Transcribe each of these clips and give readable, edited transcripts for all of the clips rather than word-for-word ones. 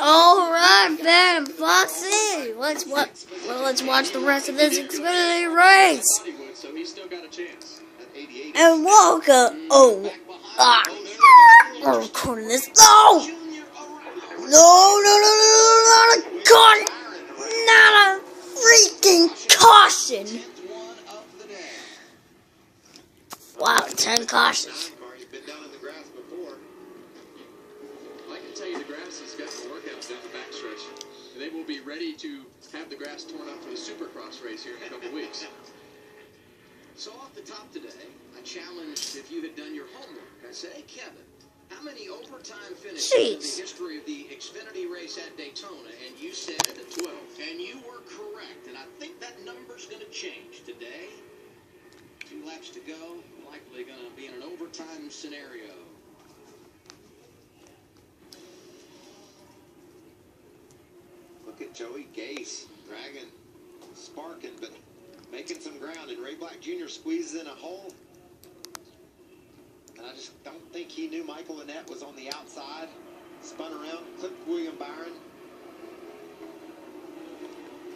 All right, then, Foxy. Let's watch the rest of this Xfinity race. And welcome. We're recording this. No, not a gun, not a freaking caution. Wow, 10 cautions. They will be ready to have the grass torn up for the Supercross race here in a couple weeks. So off the top today, I challenged if you had done your homework. I said, hey, Kevin, how many overtime finishes in the history of the Xfinity race at Daytona? And you said 12. And you were correct. And I think that number's going to change today. 2 laps to go. Likely going to be in an overtime scenario. Look at Joey Gase dragging, sparking, but making some ground. And Ray Black Jr. squeezes in a hole. And I just don't think he knew Michael Annett was on the outside. Spun around, clipped William Byron.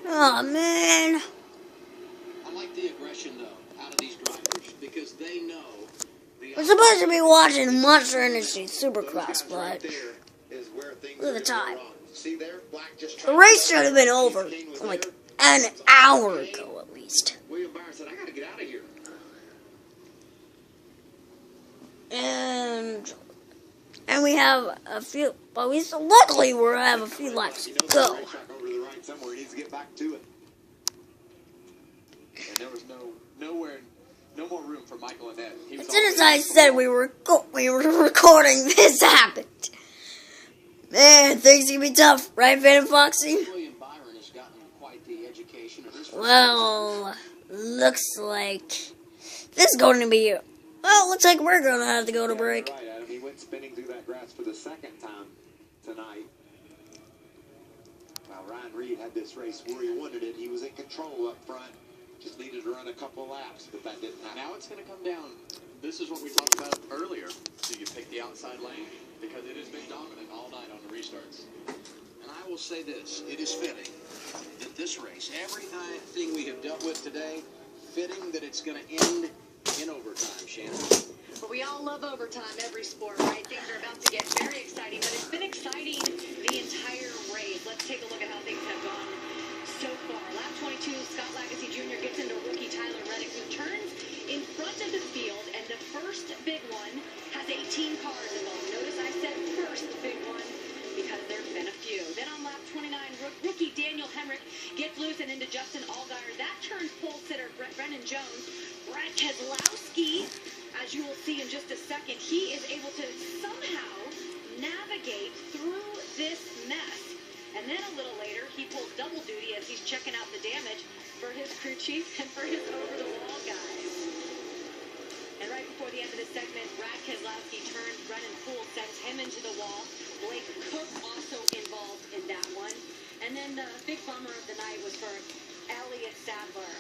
Oh, man. I like the aggression, though, out of these drivers because they know. We're supposed to be watching Monster Energy Supercross, but look at the time. The race should have been over like an hour ago at least. William Byron said, I gotta get out of here. And we have a few, but luckily we have a few laps to go. Over the right somewhere, he needs to get back to it. And there was no more room for Michael Annett. As soon as I said we were recording, this happened. Man, things can be tough, right, Freddy and Foxy? William Byron has gotten quite the education of this. Well, looks like this is going to be. Well, looks like we're going to have to go to break. Right, Adam. He went spinning through that grass for the second time tonight. Well, Ryan Reed had this race where he wanted it. He was in control up front. Just needed to run a couple laps, but that didn't happen. Now it's going to come down. This is what we talked about earlier. Do you pick the outside lane? Because it has been dominant all night on the restarts. And I will say this. It is fitting that this race, everything we have dealt with today, fitting that it's going to end in overtime, Shannon. Well, we all love overtime, every sport, right? Things are about to get very exciting, but it's been exciting the entire race. Let's take a look at how things have gone so far. Lap 22, Scott Lagasse Jr. gets into rookie Tyler Reddick, who turns in front of the field, and the first big one has 18 cars involved. Notice I said first big one because there's been a few. Then on lap 29, rookie Daniel Hemrick gets loose and into Justin Allgaier. That turns pole sitter Brennan Jones. Brad Keselowski, as you will see in just a second, he is able to somehow navigate through this mess. And then a little later, he pulls double duty as he's checking out the damage for his crew chief and for his over-the-wall guys. And right before the end of the segment, Brad Keselowski turns, Brennan Poole sends him into the wall. Blake Cook also involved in that one. And then the big bummer of the night was for Elliott Sadler.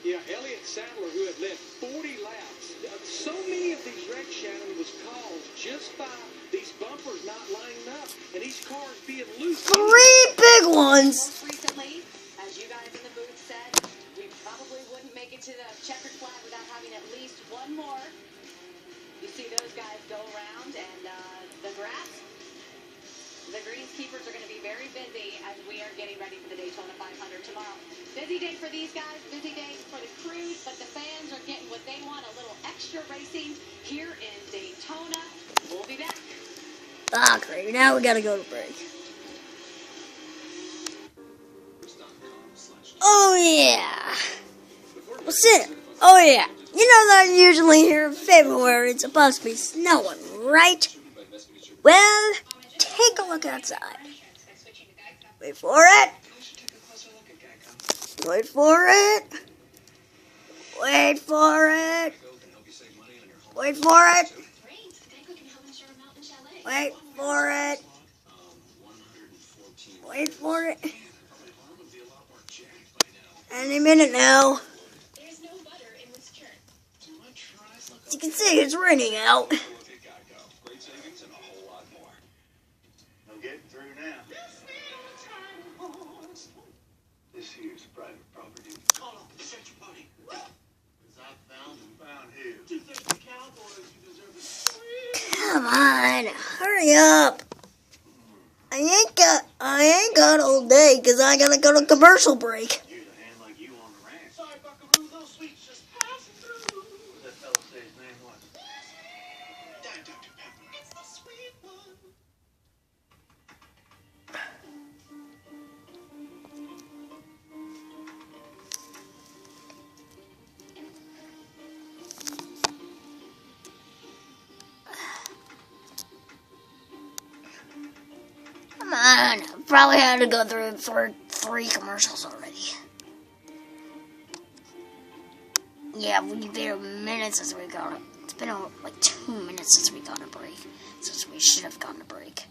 Yeah, Elliott Sadler, who had led 40 laps. So many of these wrecks, Shannon, was caused just by these bumpers not lining up and these cars being loose. 3 big ones. Most recently, as you guys in the booth said, we probably wouldn't make it to the checkered flag without having at least one more. You see those guys go around, and the grass, the greenskeepers are going to be very busy as we are getting ready for the Daytona 500 tomorrow. Busy day for these guys, busy day for the crews, but the fans are getting what they want, a little extra racing here in Daytona. We'll be back. Ah, great. Now we gotta go to break. Oh, yeah. What's it? Oh, yeah. You know that usually here in February it's supposed to be snowing, right? Well, take a look outside. Wait for it. Wait for it. Wait for it. Wait for it. Wait for it. Wait for it. Any minute now. As you can see, it's raining out. through now. This here's private property. Hold on, this ain't your buddy. As I found who? Two thirsty cowboys, you deserve it. Come on, hurry up. I ain't got all day because I gotta go to commercial break. Use a hand like you on the ranch. Sorry, Buckaroo, those sweets just passing through. What that fella say his name was? Diet Dr. Pepper. It's the sweet one. Come on, I probably had to go through for 3 commercials already. Yeah, we've been minutes since we got it. It's been like 2 minutes since we got a break. Since we should have gotten a break.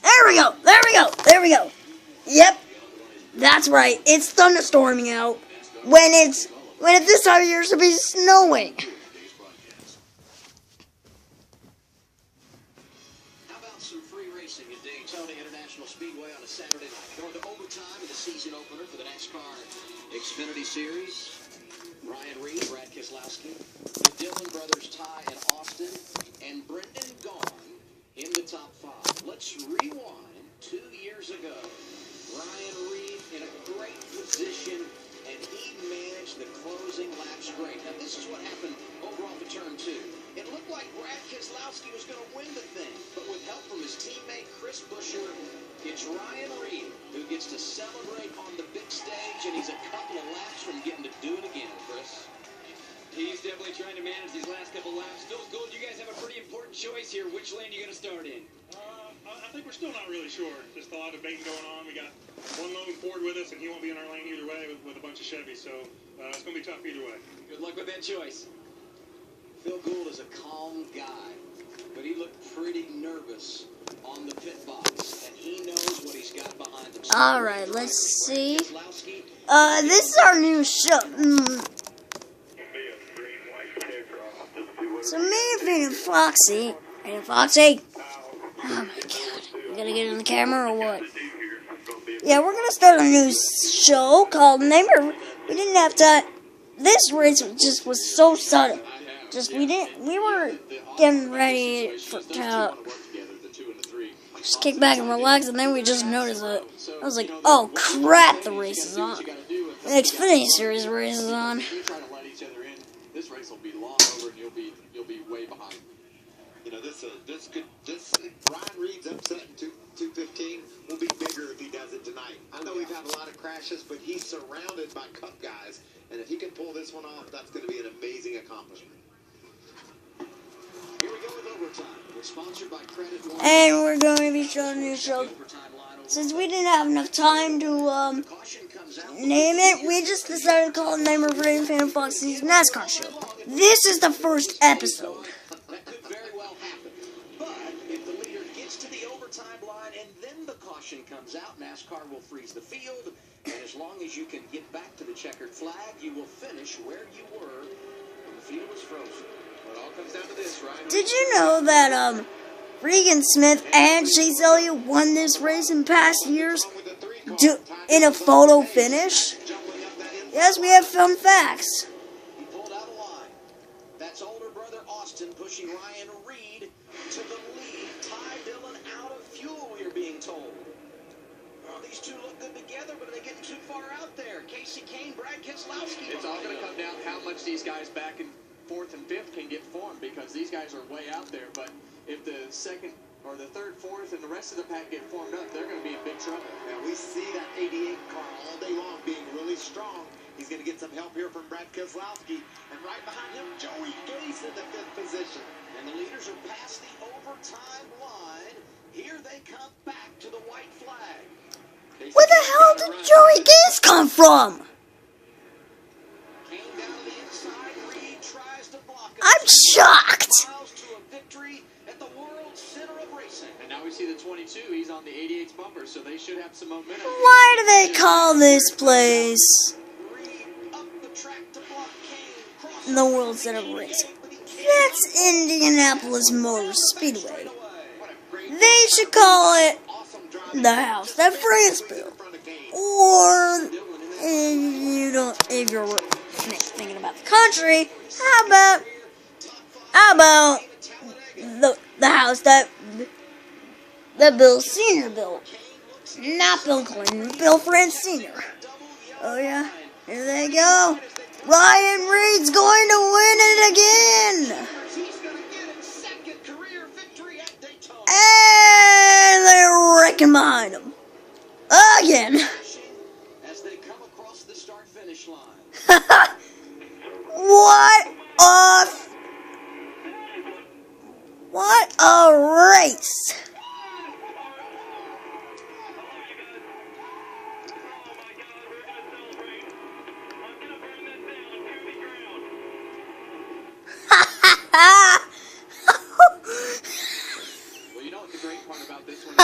There we go! There we go! There we go! Yep, that's right. It's thunderstorming out when it's this time of year should be snowing. How about some free racing at Daytona International Speedway on a Saturday night? Going to overtime in the season opener for the NASCAR Xfinity Series. Ryan Reed, Brad Keselowski, the Dillon brothers Ty and Austin, and Brendan Gaughan in the top 5. Let's rewind 2 years ago. Ryan Reed in a great position, and he managed the closing laps great. Now, this is what happened over off of turn 2. It looked like Brad Keselowski was going to win the thing, but with help from his teammate Chris Buescher, it's Ryan Reed who gets to celebrate on the big stage, and he's a couple of laps from getting to do it again, Chris. He's definitely trying to manage these last couple laps. Phil Gould, you guys have a pretty important choice here. Which lane are you going to start in? I think we're still not really sure. Just a lot of debating going on. We got one lone Ford with us, and he won't be in our lane either way with a bunch of Chevys. So it's going to be tough either way. Good luck with that choice. Phil Gould is a calm guy, but he looked pretty nervous on the pit box, and he knows what he's got behind him. All right, let's see. This is our new show. So me and Foxy. Hey, Foxy. Oh my God, we gotta get in the camera or what? Yeah, we're gonna start a new show called Neighbor. We didn't have to. This race just was so sudden. We were getting ready to just kick back and relax, and then we just noticed it. I was like, oh crap, the race is on. The Xfinity Series race is on. This race will be long over, and you'll be way behind. You know, this Ryan Reed's upset in 215 will be bigger if he does it tonight. I know we've had a lot of crashes, but he's surrounded by Cup guys, and if he can pull this one off, that's going to be an amazing accomplishment. Here we go with overtime. We're sponsored by Credit One. And we're going to be showing a new show. Since we didn't have enough time to name it, we just decided to call it Neighbor Freddy and Foxy's NASCAR show. This is the first episode. That could very well happen. But if the leader gets to the overtime line and then the caution comes out, NASCAR will freeze the field. And as long as you can get back to the checkered flag, you will finish where you were when the field was frozen. Well, it all comes down to this, right? Did you know that Regan Smith and Chase Elliott won this race in past years in a photo finish? Yes, we have fun facts. He pulled out a line. That's older brother Austin pushing Ryan Reed to the lead. Ty Dillon out of fuel, we're being told. Well, these two look good together, but are they getting too far out there? Casey Kane, Brad Keselowski. It's all going to come down to how much these guys back in 4th and 5th can get formed, because these guys are way out there. But if the 2nd or the 3rd, 4th, and the rest of the pack get formed up, they're going to be in big trouble. Now, we see that 88 car all day long being really strong. He's going to get some help here from Brad Keselowski. And right behind him, Joey Gase in the 5th position. And the leaders are past the overtime line. Here they come back to the white flag. Where the hell did Joey Gase come from? Came down to the inside. Reed tries to block him. I'm shocked. To a victory at the world center of racing. And now we see the 22. He's on the 88's bumper, so they should have some momentum. Why do they call this place the World Center of Racing? That's Indianapolis Motor Speedway. They should call it the house that France built. Or if you're thinking about the country, how about the house that Bill Sr. built? Not Bill Clinton, Bill France Sr. Oh yeah, here they go. Ryan Reed's going to win it again. And they're wrecking behind him. Again. As they come across the start-finish line. What a race. Well, you know what the great part about this one is?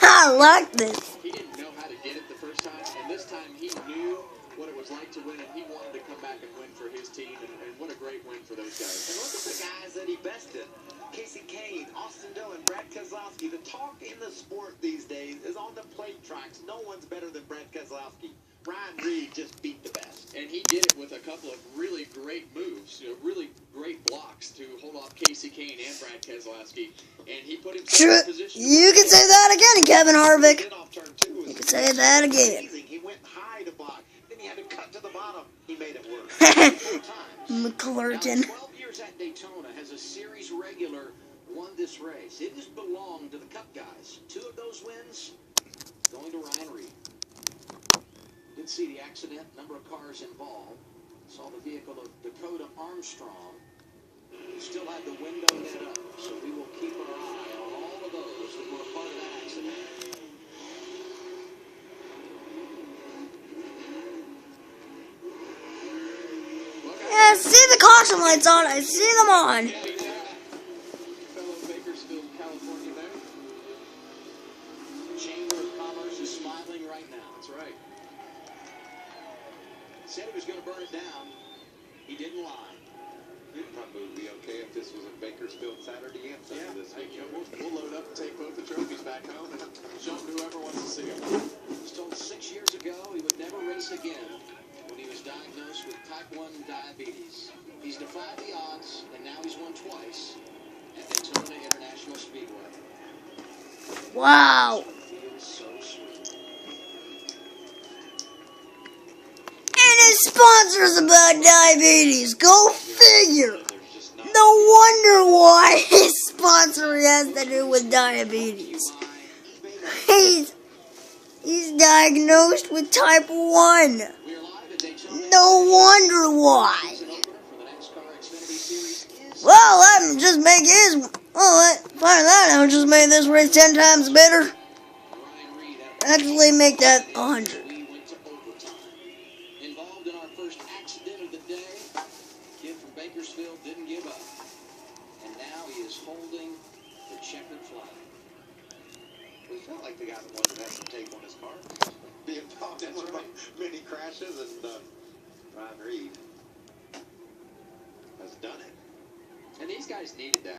I like this. He didn't know how to get it the first time, and this time he knew what it was like to win, and he wanted to come back and win for his team, and what a great win for those guys. And look at the guys that he bested. Casey Kane, Austin Dillon, Brad Keselowski. The talk in the sport these days is on the plate tracks. No one's better than Brad Keselowski. Ryan Reed just beat the best. And he did it with a couple of really great moves, really great blocks to hold off Casey Kane and Brad Keselowski. And he put himself in position. You can say that again, Kevin Harvick. You can say that again. He went high to block. Then he had to cut to the bottom. He made it work. McClurkin. 12 years at Daytona has a series regular won this race. It has belonged to the Cup guys. 2 of those wins going to Ryan Reed. Did see the accident, number of cars involved. Saw the vehicle of Dakota Armstrong. Still had the window lit up, so we will keep our eye on all of those that were a part of that accident. Yeah, I see the caution lights on. I see them on. Fellow Bakersfield, California there. Chamber of Commerce is smiling right now. That's right. Said he was going to burn it down. He didn't lie. It probably would be okay if this was in Bakersfield Saturday and Sunday this week. We'll load up and take both the trophies back home and show them to whoever wants to see them. He was told 6 years ago he would never race again when he was diagnosed with type 1 diabetes. He's defied the odds, and now he's won twice at Daytona International Speedway. Wow. Feels so sweet. And his sponsor's about diabetes. Go figure. No wonder why his sponsor has to do with diabetes. He's diagnosed with type 1. No wonder why. Well, let him just make his. Well, find that out. Just make this race 10 times better. Actually, make that 100. Involved in our first accident of the day, kid from Bakersfield didn't give up. And now he is holding the checkered flag. We felt like the guy that wanted to have some tape on his car. Be involved in many crashes, and Ryan Reed has done it. And these guys needed that.